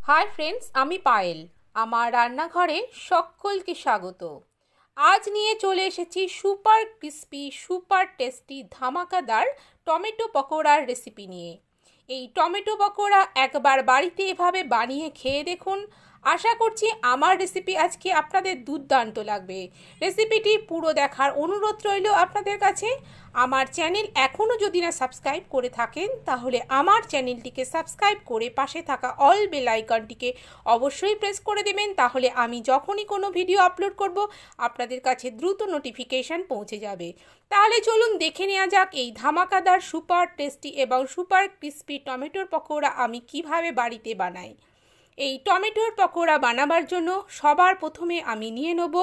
Hi friends, আমি পায়েল। আমার রান্নাঘরে সকলকে স্বাগত। আজ নিয়ে চলে এসেছি সুপার ক্রিস্পি সুপার টেস্টি ধামাকাদার টমেটো পকোড়ার রেসিপি নিয়ে। এই টমেটো পকোড়া একবার বাড়িতে এভাবে বানিয়ে খেয়ে দেখুন। আশা করছি আমার রেসিপি আজকে আপনাদের দুর্দান্ত লাগবে। রেসিপিটি পুরো দেখার অনুরোধ রইল আপনাদের কাছে। আমার চ্যানেল এখনও যদি না সাবস্ক্রাইব করে থাকেন তাহলে আমার চ্যানেলটিকে সাবস্ক্রাইব করে পাশে থাকা অল বেল আইকনটিকে অবশ্যই প্রেস করে দেবেন, তাহলে আমি যখনই কোনো ভিডিও আপলোড করব আপনাদের কাছে দ্রুত নোটিফিকেশান পৌঁছে যাবে। তাহলে চলুন দেখে নেওয়া যাক এই ধামাকাদার সুপার টেস্টি এবং সুপার ক্রিস্পি টমেটোর পকোড়া আমি কিভাবে বাড়িতে বানাই। এই টমেটোর পকোড়া বানাবার জন্য সবার প্রথমে আমি নিয়ে নেব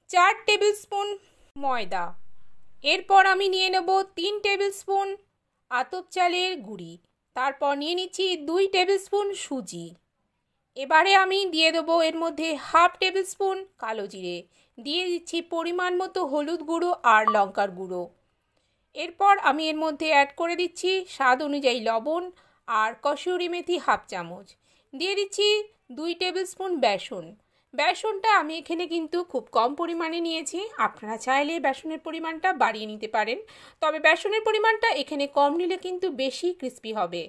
4 টেবিল স্পুন ময়দা। এরপর আমি নিয়ে নেব 3 টেবিল স্পুন আতপ চালের গুঁড়ি। তারপর নিয়ে নিচ্ছি 2 টেবিল স্পুন সুজি। এবারে আমি দিয়ে দেবো এর মধ্যে হাফ টেবিল স্পুন কালো জিরে। দিয়ে দিচ্ছি পরিমাণ মতো হলুদ গুঁড়ো আর লঙ্কার গুঁড়ো। এরপর আমি এর মধ্যে অ্যাড করে দিচ্ছি স্বাদ অনুযায়ী লবণ আর কসুরি মেথি হাফ চামচ। দিয়ে দিচ্ছি 2 টেবিল স্পুন বেসন। বেসনটা আমি এখানে কিন্তু খুব কম পরিমাণে নিয়েছি, আপনারা চাইলে বেসনের পরিমাণটা বাড়িয়ে নিতে পারেন, তবে বেসনের পরিমাণটা এখানে কম নিলে কিন্তু বেশি ক্রিস্পি হবে।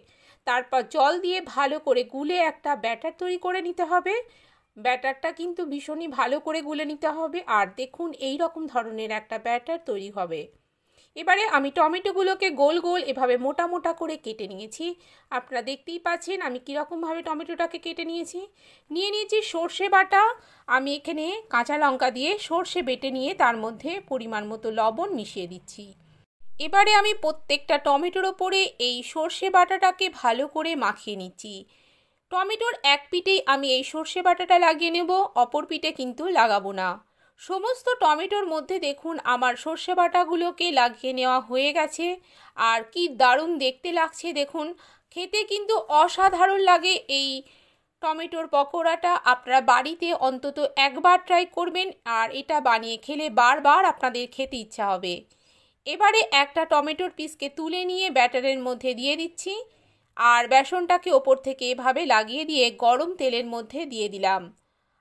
তারপর জল দিয়ে ভালো করে গুলে একটা ব্যাটার তৈরি করে নিতে হবে। ব্যাটারটা কিন্তু ভীষণই ভালো করে গুলে নিতে হবে, আর দেখুন এই রকম ধরনের একটা ব্যাটার তৈরি হবে। এবারে আমি টমেটোগুলোকে গোল গোল এভাবে মোটা মোটা করে কেটে নিয়েছি। আপনারা দেখতেই পাচ্ছেন আমি কীরকমভাবে টমেটোটাকে কেটে নিয়েছি। নিয়ে নিয়েছি সর্ষে বাটা। আমি এখানে কাঁচা লঙ্কা দিয়ে সর্ষে বেটে নিয়ে তার মধ্যে পরিমাণ মতো লবণ মিশিয়ে দিচ্ছি। এবারে আমি প্রত্যেকটা টমেটোর ওপরে এই সর্ষে বাটাটাকে ভালো করে মাখিয়ে নিচ্ছি। টমেটোর এক পিঠেই আমি এই সর্ষে বাটাটা লাগিয়ে নেব, অপর পিঠে কিন্তু লাগাবো না। সমস্ত টমেটোর মধ্যে দেখুন আমার সর্ষে বাটাগুলোকে লাগিয়ে নেওয়া হয়ে গেছে। আর কি দারুণ দেখতে লাগছে দেখুন, খেতে কিন্তু অসাধারণ লাগে এই টমেটোর পকোড়াটা। আপনারা বাড়িতে অন্তত একবার ট্রাই করবেন, আর এটা বানিয়ে খেলে বারবার আপনাদের খেতে ইচ্ছা হবে। এবারে একটা টমেটোর পিসকে তুলে নিয়ে ব্যাটারের মধ্যে দিয়ে দিচ্ছি, আর বেসনটাকে ওপর থেকে এভাবে লাগিয়ে দিয়ে গরম তেলের মধ্যে দিয়ে দিলাম।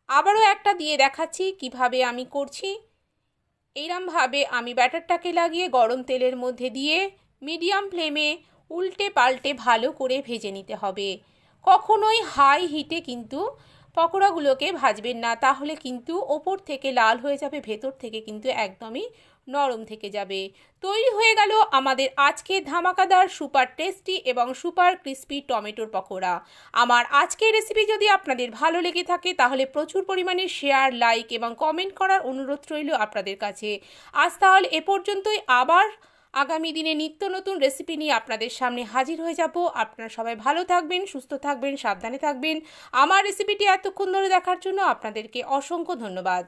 আবারও একটা দিয়ে দেখাচ্ছি কিভাবে আমি করছি। এইরকমভাবে আমি ব্যাটারটাকে লাগিয়ে গরম তেলের মধ্যে দিয়ে মিডিয়াম ফ্লেমে উল্টে পাল্টে ভালো করে ভেজে নিতে হবে। কখনোই হাই হিটে কিন্তু পকোড়াগুলোকে ভাজবেন না, তাহলে কিন্তু ওপর থেকে লাল হয়ে যাবে, ভেতর থেকে কিন্তু একদমই নরম থেকে যাবে। তৈরি হয়ে গেল আমাদের আজকের ধামাকাদার সুপার টেস্টি এবং সুপার ক্রিস্পি টমেটোর পকোড়া। আমার আজকের রেসিপি যদি আপনাদের ভালো লেগে থাকে তাহলে প্রচুর পরিমাণে শেয়ার, লাইক এবং কমেন্ট করার অনুরোধ রইল আপনাদের কাছে। আজ তাহলে এ পর্যন্তই। আবার আগামী দিনে নিত্য নতুন রেসিপি নিয়ে আপনাদের সামনে হাজির হয়ে যাব। আপনারা সবাই ভালো থাকবেন, সুস্থ থাকবেন, সাবধানে থাকবেন। আমার রেসিপিটি এতক্ষণ ধরে দেখার জন্য আপনাদেরকে অসংখ্য ধন্যবাদ।